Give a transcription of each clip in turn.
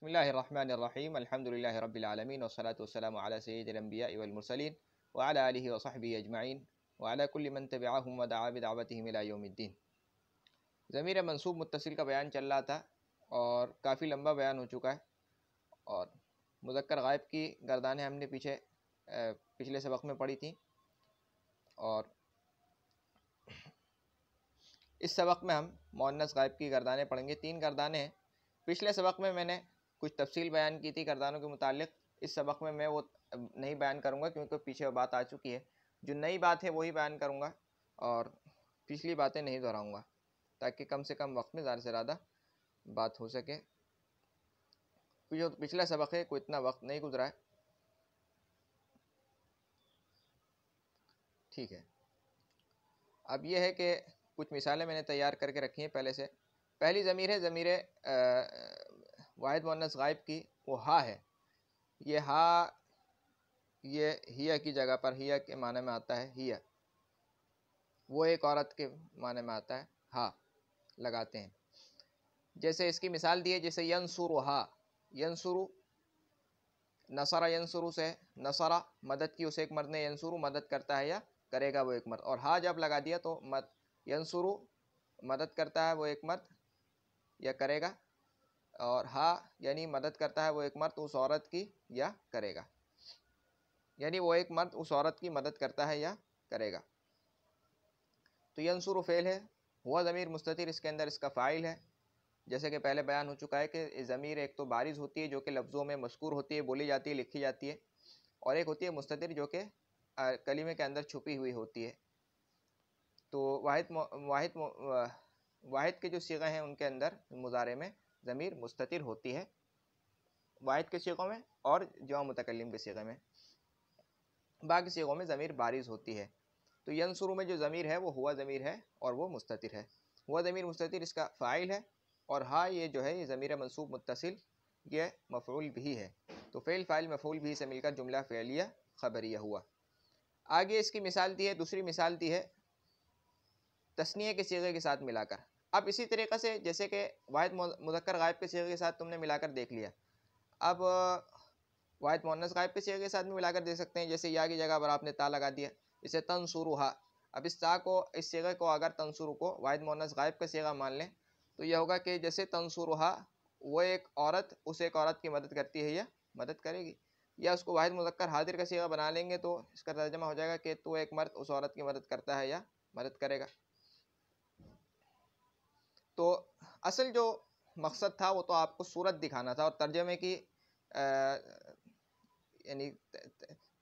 بسم اللہ الرحمن الرحیم الحمد للہ رب العالمین والصلاة والسلام علی سید الانبیاء والمرسلین وعلی آلہ وصحبہ اجمعین وعلی کل من تبعہم ودعا بدعوتہم الی یوم الدین۔ ضمیر منصوب متصل کا بیان چل رہا تھا اور کافی لمبا بیان ہو چکا ہے، اور مذکر غائب کی گردانیں ہم نے پچھلے سبق میں پڑھی تھیں، اور اس سبق میں ہم مؤنث غائب کی گردانیں پڑھیں گے۔ 3 گردانیں ہیں۔ پچھلے سبق میں میں نے کچھ تفصیل بیان کی تھی گردانوں کے متعلق، اس سبق میں وہ نہیں بیان کروں گا کیونکہ پیچھے بات آ چکی ہے۔ جو نئی بات ہے وہی بیان کروں گا اور پچھلی باتیں نہیں دہراؤں گا، تاکہ کم سے کم وقت میں زیادہ سے زیادہ بات ہو سکے۔ جو پچھلا سبق ہے کوئی اتنا وقت نہیں گزرا ہے، ٹھیک ہے۔ اب یہ ہے کہ کچھ مثالیں میں نے تیار کر کے رکھی ہیں پہلے سے۔ پہلی ضمیر ہے ضمیر واحد مؤنث غائب کی، وہ ہا ہے۔ یہ ہا یہ ہیا کی جگہ پر ہیا کے معنی میں آتا ہے، ہیا وہ ایک عورت کے معنی میں آتا ہے، ہا لگاتے ہیں۔ جیسے اس کی مثال دی ہے، جیسے ینصرھا، ینصر نصر ینصر سے نصر مدد کی، اسے ایک مرد نے، ینصر مدد کرتا ہے یا کرے گا وہ ایک مرد، اور ہا جب لگا دیا تو ینصر مدد کرتا ہے وہ ایک مرد یا کرے گا، اور ہا یعنی مدد کرتا ہے وہ ایک مرد اس عورت کی یا کرے گا، یعنی وہ ایک مرد اس عورت کی مدد کرتا ہے یا کرے گا۔ تو ینصر فعل ہے، ہوا ضمیر مستتر، اس کے اندر اس کا فاعل ہے۔ جیسے کہ پہلے بیان ہو چکا ہے کہ ضمیر ایک تو بارز ہوتی ہے جو کہ لفظوں میں مذکور ہوتی ہے، بولی جاتی ہے، لکھی جاتی ہے، اور ایک ہوتی ہے مستتر جو کہ کلمے کے اندر چھپی ہوئی ہوتی ہے۔ تو واحد کے جو صیغے ہیں ان کے اندر مضارع میں ضمیر مستتر ہوتی ہے، واحد کے صیغوں میں اور جمع متکلم کے صیغے میں، باقی صیغوں میں ضمیر بارز ہوتی ہے۔ تو ینصر میں جو ضمیر ہے وہ ہوا ضمیر ہے اور وہ مستتر ہے۔ ہوا ضمیر مستتر اس کا فاعل ہے، اور ہا یہ جو ہے یہ ضمیر منصوب متصل، یہ مفعول بھی ہے۔ تو فعل فاعل مفعول بھی سے مل کر جملہ فعلیہ خبریہ ہوا۔ آگے اس کی مثال دی ہے، دوسری مثال دی ہے تثنیہ کے صیغے کے ساتھ ملا کر۔ اب اسی طریقے سے جیسے کہ واحد مذکر غائب کے صیغے کے ساتھ تم نے ملا کر دیکھ لیا، اب واحد مؤنث غائب کے صیغے کے ساتھ بھی ملا کر دیکھ سکتے ہیں۔ جیسے یا کی جگہ پر آپ نے تا لگا دیا، اسے تنصرھا۔ اب اس تا کو، اس صیغے کو اگر تنصر کو واحد مؤنث غائب کا صیغہ مان لیں تو یہ ہوگا کہ جیسے تنصرھا وہ ایک عورت اس ایک عورت کی مدد کرتی ہے یا مدد کرے گی، یا اس کو واحد مذکر حاضر کا صیغہ بنا لیں گے تو اس کا ترجمہ ہو جائے گا کہ تو ایک مرد اس عورت کی مدد کرتا ہے یا مدد کرے گا۔ تو اصل جو مقصد تھا وہ تو آپ کو صورت دکھانا تھا، اور ترجمے کی یعنی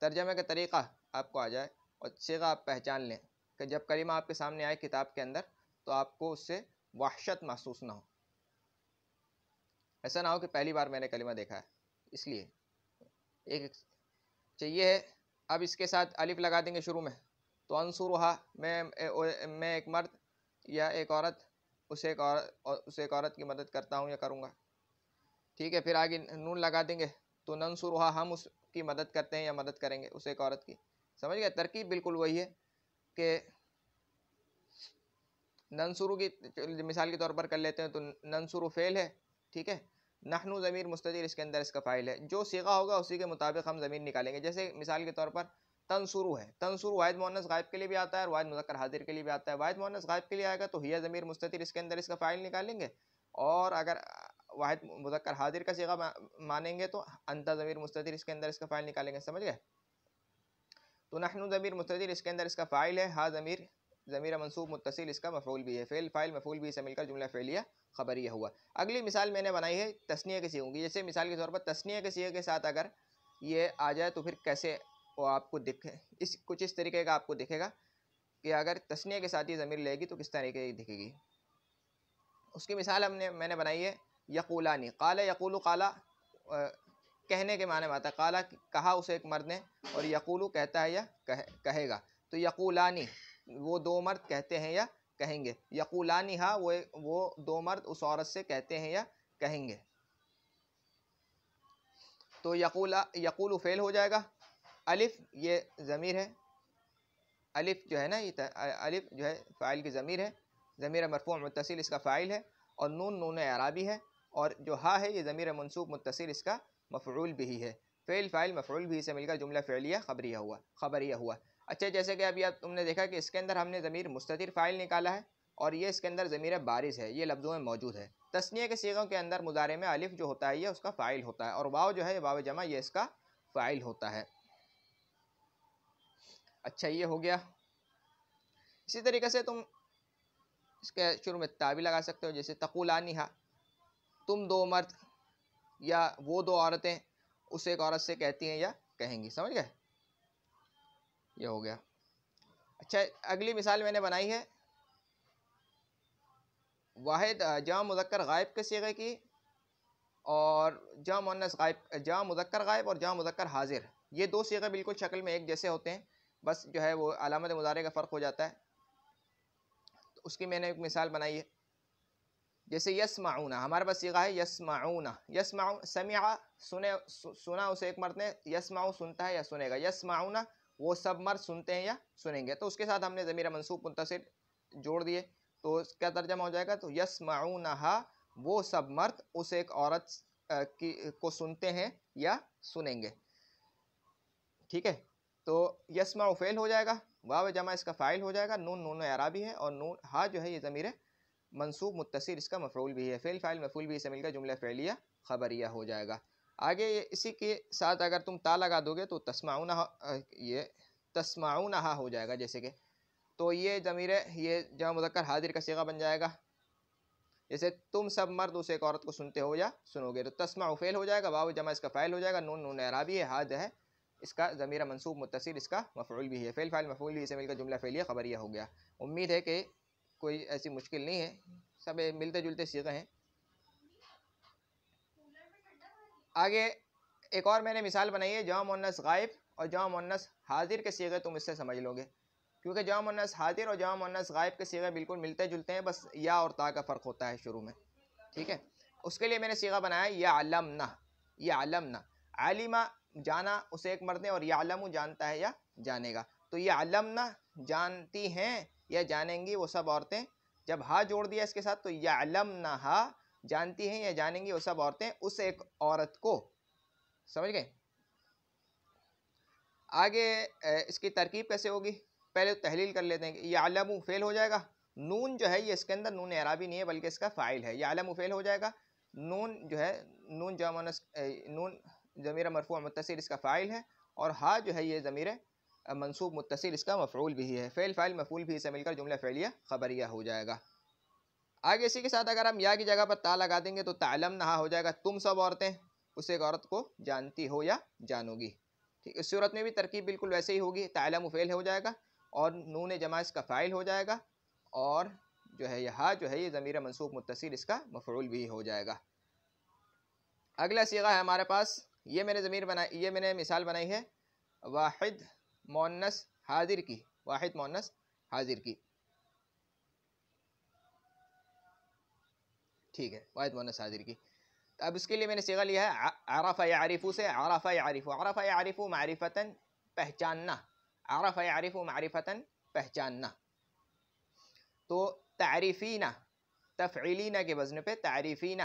ترجمے کا طریقہ آپ کو آ جائے اور صیغہ آپ پہچان لیں کہ جب کلمہ آپ کے سامنے آئے کتاب کے اندر تو آپ کو اس سے وحشت محسوس نہ ہو، ایسا نہ ہو کہ پہلی بار میں نے کلمہ دیکھا ہے، اس لیے ایک چاہیے ہے۔ اب اس کے ساتھ الف لگا دیں گے شروع میں، تو انصرھا میں ایک مرد یا ایک عورت اس ایک عورت کی مدد کرتا ہوں یا کروں گا، ٹھیک ہے۔ پھر آگے نون لگا دیں گے تو ننصرھا ہم اس کی مدد کرتے ہیں یا مدد کریں گے اس ایک عورت کی، سمجھ گئے؟ ترکیب بالکل وہی ہے کہ ننصر کی مثال کے طور پر کر لیتے ہیں تو ننصر فعل ہے، ٹھیک ہے۔ نحن ضمیر مستتر، اس کے اندر اس کا فاعل ہے، جو صیغہ ہوگا اسی کے مطابق ہم ضمیر نکالیں گے۔ جیسے مثال کے طور پر تنصر ہے، تنصر واحد مؤنث غائب کے لیے بھی آتا ہے اور واحد مذکر حاضر کے لیے بھی آتا ہے۔ واحد مؤنث غائب کے لیے آئے گا تو ہیا ضمیر مستتر، اس کے اندر اس کا فاعل نکالیں گے، اور اگر واحد مذکر حاضر کا صیغہ مانیں گے تو انت ضمیر مستتر، اس کے اندر اس کا فاعل نکالیں گے، سمجھ گئے؟ تو نحن ضمیر مستتر، اس کے اندر اس کا فاعل ہے، ہا ضمیر منصوب متصل، اس کا مفعول بھی ہے۔ فعل فاعل مفعول بھی سے مل کر جملہ فعلیہ خبریہ ہوا۔ اگلی مثال میں نے بنائی ہے تثنیہ کے صیغوں کی۔ جیسے مثال کے طور پر تثنیہ کے صیغے کے ساتھ اگر یہ آ جائے تو پھر کیسے وہ آپ کو کچھ اس طریقے کا آپ کو دکھے گا کہ اگر تثنیہ کے ساتھ یہ ضمیر لے گی تو کس طریقے کی دکھے گی۔ اس کی مثال میں نے بنائی ہے یقولانی، قال یقول، قال کہنے کے معنی میں آتا ہے، قال کہا اسے ایک مرد نے، اور یقول کہتا ہے یا کہے گا، تو یقولانی وہ دو مرد کہتے ہیں یا کہیں گے، یقولانی ہا وہ دو مرد اس عورت سے کہتے ہیں یا کہیں گے۔ تو یقول فعل ہو جائے گا، الف یہ ضمیر ہے، الف جو ہے نا یہ الف جو ہے فاعل کی ضمیر ہے، ضمیر مرفوع متصل، اس کا فاعل ہے، اور نون نون اعرابی ہے، اور جو ہا ہے یہ ضمیر منصوب متصل اس کا مفعول بھی ہے. فعل فاعل مفعول بھی سے مل کر جملہ فعلیہ خبریہ ہوا. اچھا جیسے کہ ابھی تم نے دیکھا کہ اس کے اندر ہم نے ضمیر مستتر فاعل نکالا ہے اور یہ اس کے اندر ضمیر بارز ہے، یہ لفظوں میں موجود ہے. تثنیہ کے صیغوں کے اندر مضارع میں الف جو ہوتا ہے یہ اس کا فاعل ہوتا ہے اور واو جو ہے واو جمع یہ اس کا فاعل ہوتا ہے. اچھا یہ ہو گیا. اسی طریقے سے تم اس کے شروع میں تا بھی لگا سکتے ہو، جیسے تقولانہا، تم دو مرد یا وہ دو عورتیں اس ایک عورت سے کہتی ہیں یا کہیں گی. سمجھ گئے؟ یہ ہو گیا. اچھا اگلی مثال میں نے بنائی ہے واحد جمع مذکر غائب کے صیغے کی اور جمع مذکر غائب اور جمع مذکر حاضر. یہ دو صیغے بالکل شکل میں ایک جیسے ہوتے ہیں، بس جو ہے وہ علامت مضارع کا فرق ہو جاتا ہے. تو اس کی میں نے ایک مثال بنائی ہے، جیسے یسمعون، ہمارے پاس صیغہ ہے یسمعون. سمع سنا اسے ایک مرد نے، یسمع سنتا ہے یا سنے گا. یسمعون وہ سب مرد سنتے ہیں یا سنیں گے. تو اس کے ساتھ ہم نے ضمیر منصوب متصل جوڑ دیے، تو اس کا ترجمہ ہو جائے گا تو یسمعونہا وہ سب مرد اس ایک عورت کو سنتے ہیں یا سنیں گے. ٹھیک ہے، تو یسمع فعل ہو جائے گا، واو جمع اس کا فاعل ہو جائے گا، نون اعرابی ہے اور نون ہا جو ہے یہ ضمیر منصوب متصل اس کا مفعول بھی ہے. فعل فاعل مفعول بھی سے مل کر جملہ فعلیہ خبریہ ہو جائے گا. آگے اسی کے ساتھ اگر تم تا لگا دو گے تو تسمعونہا ہو جائے گا. جیسے کہ تو یہ ضمیر یہ جمع مذکر حاضر کا صیغہ بن جائے گا، جیسے تم سب مرد اس ایک عورت کو سنتے ہو یا سنو گے. تو تسمع فعل ہو جائے گا، واو جمع اس کا فاعل ہو جائے گا، نون اعرابی ہے، ہا ہے اس کا ضمیر منصوب متصل اس کا مفعول بھی ہے. فعل فاعل مفعول بھی سے مل کر جملہ فعلیہ خبریہ ہو گیا. امید ہے کہ کوئی ایسی مشکل نہیں ہے، سب ملتے جلتے صیغے ہیں. آگے ایک اور میں نے مثال بنائی ہے جمع مؤنث غائب اور جمع مؤنث حاضر کے صیغے تم اس سے سمجھ لو گے، کیونکہ جمع مؤنث حاضر اور جمع مؤنث غائب کے صیغے بالکل ملتے جلتے ہیں، بس یا اور تا کا فرق ہوتا ہے شروع میں. ٹھیک ہے، اس کے لیے میں نے صیغہ بنایا یعلمنا. عالمہ جانا اسے ایک مرد نے اور یعلم جانتا ہے یا جانے گا. تو یعلمنا جانتی ہیں یا جانیں گی وہ سب عورتیں. جب ہا جوڑ دیا اس کے ساتھ تو یعلمنہا جانتی ہیں یا جانیں گی وہ سب عورتیں اس ایک عورت کو. سمجھ گئے؟ آگے اس کی ترکیب کیسے ہوگی، پہلے تحلیل کر لیتے ہیں. یعلم فعل ہو جائے گا، نون جو ہے یہ اس کے اندر نون اعرابی نہیں ہے بلکہ اس کا فاعل ہے. یعلم فعل ہو جائے گا، نون جو ہے نون جمع نون ضمیر مرفوع متصل اس کا فاعل ہے اور ہا جو ہے یہ ضمیر منصوب متصل اس کا مفعول بھی ہے. فعل فاعل مفعول بھی سے مل کر جملہ فعلیہ خبریہ ہو جائے گا. آگے اسی کے ساتھ اگر ہم یا کی جگہ پر تا لگا دیں گے تو تعلمنہا ہو جائے گا، تم سب عورتیں اس ایک عورت کو جانتی ہو یا جانو گی. ٹھیک، اس صورت میں بھی ترکیب بالکل ویسے ہی ہوگی. تعلم فعل ہو جائے گا اور نون جمع اس کا فاعل ہو جائے گا اور جو ہے یہ ہا جو ہے یہ ضمیر منصوب متصل اس کا مفعول بھی ہو جائے گا. اگلا صیغہ ہے ہمارے پاس، یہ میں نے مثال بنائی ہے واحد مؤنث حاضر کی. ٹھیک ہے، واحد مؤنث حاضر کی. اب اس کے لیے میں نے صیغہ لیا ہے عرف یعرف سے. عرف یعرف معرفتاً پہچاننا. عرف یعرف معرفتاً پہچاننا. تو تعریفینہ تفعیلینہ کے وزن پہ تعریفینہ،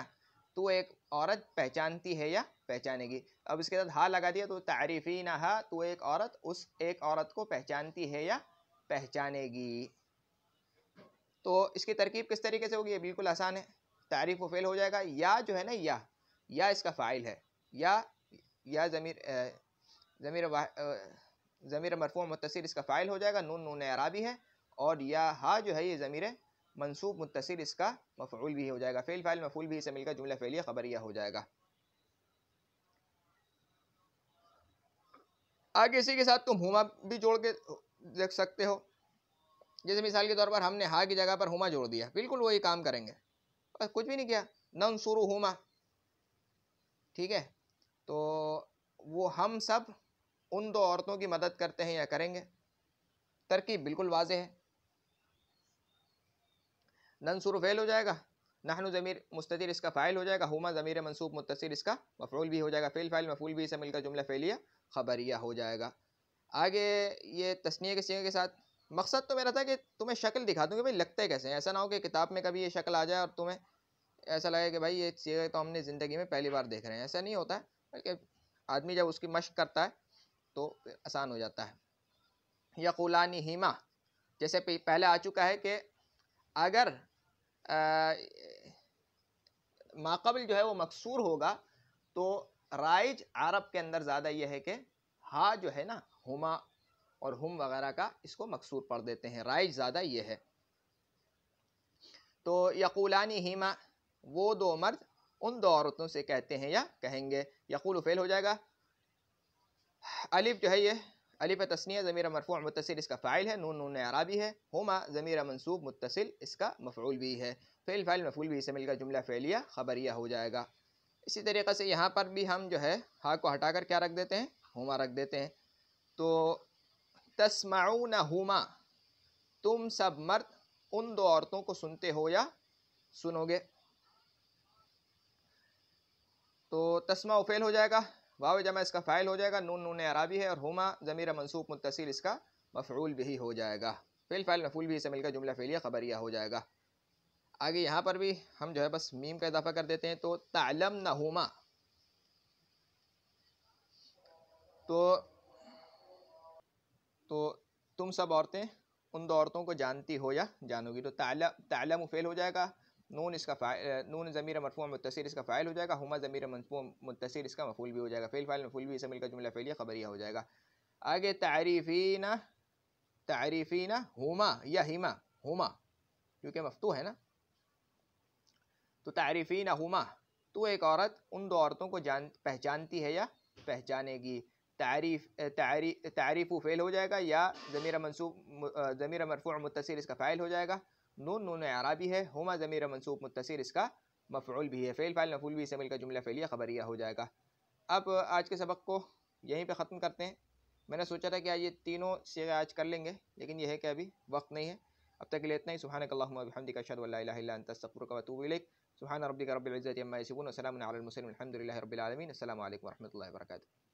تو ایک عورت پہچانتی ہے یا پہچانے گی. اب اس کے ساتھ ہا لگا دیا تو تعریفینہا تو ایک عورت اس ایک عورت کو پہچانتی ہے یا پہچانے گی. تو اس کی ترکیب کس طریقے سے ہوگی، یہ بالکل آسان ہے. تعریف و فعل ہو جائے گا، یا جو ہے نا یا اس کا فاعل ہے، یا ضمیر مرفوع متصل اس کا فاعل ہو جائے گا، نون اعرابی ہے اور یا ہا جو ہے یہ ضمیر منصوب متصل اس کا مفعول بھی ہو جائے گا. فعل فاعل مفعول بھی سے مل کر جملہ فعلیہ خبریہ ہو جائے گا. آگے اسی کے ساتھ تم ہما بھی جوڑ کے دیکھ سکتے ہو. جیسے مثال کے طور پر ہم نے ہا کی جگہ پر ہما جوڑ دیا، بالکل وہی کام کریں گے، کچھ بھی نہیں کیا. ننصرہما، ٹھیک ہے، تو وہ ہم سب ان دو عورتوں کی مدد کرتے ہیں یا کریں گے. ترکیب بالکل واضح ہے. ننصر فعل ہو جائے گا، نحن ضمیر مستتر اس کا فاعل ہو جائے گا، ہما ضمیر منصوب متصل اس کا مفعول بھی ہو جائے گا. فعل فاعل مفعول بھی سے مل کر جملہ فعلیہ خبریہ ہو جائے گا. آگے یہ تثنیہ کے صیغے کے ساتھ مقصد تو میرا تھا کہ تمہیں شکل دکھا دوں کہ بھائی لگتے کیسے ہیں. ایسا نہ ہو کہ کتاب میں کبھی یہ شکل آ جائے اور تمہیں ایسا لگے کہ بھائی یہ صیغے تو ہم نے زندگی میں پہلی بار دیکھ رہے ہیں، ایسا نہیں ہوتا ہے، بلکہ آدمی جب اس کی مشق کرتا ہے تو آسان ہو جاتا ہے۔ یقولانہما، جیسے پہلے آ چکا ہے کہ اگر ماقبل جو ہے وہ مکسور ہوگا تو رائج عرب کے اندر زیادہ یہ ہے کہ ہا جو ہے نا ہما اور ہم وغیرہ کا اس کو مکسور پڑھ دیتے ہیں، رائج زیادہ یہ ہے۔ تو یقولانہما، وہ دو مرد ان دو عورتوں سے کہتے ہیں یا کہیں گے۔ یقول فعل ہو جائے گا، الف جو ہے یہ الف تثنیہ ضمیر مرفوع متصل اس کا فاعل ہے، نون نون اعرابی ہے، ہما ضمیر منصوب متصل اس کا مفعول بھی ہے، فعل فاعل مفعول بھی سے مل کر جملہ فعلیہ خبریہ ہو جائے گا۔ اسی طریقے سے یہاں پر بھی ہم جو ہے ہا کو ہٹا کر کیا رکھ دیتے ہیں، ہما رکھ دیتے ہیں۔ تو تسمعونہما، تم سب مرد ان دو عورتوں کو سنتے ہو یا سنو گے۔ تو تسمع فعل ہو جائے گا، واو جمع اس کا فاعل ہو جائے گا، نون نون اعرابی ہے، اور ہما ضمیر منصوب متصل اس کا مفعول بھی ہو جائے گا، فعل فاعل مفعول بھی سے مل کر جملہ فعلیہ خبریہ ہو جائے گا۔ آگے یہاں پر بھی ہم جو ہے بس میم کا اضافہ کر دیتے ہیں، تو تعلمنہما، تو تم سب عورتیں ان دو عورتوں کو جانتی ہو یا جانو گی۔ تو تعلم فعل ہو جائے گا، نون اس کا نون ضمیر مرفوع متصل اس کا فاعل ہو جائے گا، ہما ضمیر مرفوع متصل اس کا مفعول بھی ہو جائے گا، فعل فاعل مفعول بھی سے مل کر جملہ فعلیہ خبریہ ہو جائے گا۔ آگے تعریفین ہما یا ہما، ہما کیونکہ مفتوح ہے نا، تو تعریفین ہما، تو ایک عورت ان دو عورتوں کو پہچانتی ہے یا پہچانے گی۔ تعریف فعل ہو جائے گا، یا ضمیر مرفوع متصل اس کا فاعل ہو جائے گا، نون نون اعرابی ہے، ہما ضمیر منصوب متصل اس کا مفعول بھی ہے، فعل فاعل مفعول بھی سے مل کر جملہ فعلیہ خبریہ ہو جائے گا۔ اب آج کے سبق کو یہیں پہ ختم کرتے ہیں۔ میں نے سوچا تھا کہ یہ تینوں صیغے آج کر لیں گے، لیکن یہ ہے کہ ابھی وقت نہیں ہے۔ اب تک کے لیے اتنا ہی۔ سبحانک اللہم و بحمدک، اشہد ان لا الہ الا انت، استغفرک و اتوب الیک۔ سبحان ربک رب العزۃ عما یصفون، وسلام علی المرسلین، والحمد للہ رب العالمین۔ السلام علیکم و رحمۃ اللہ وبرکاتہ۔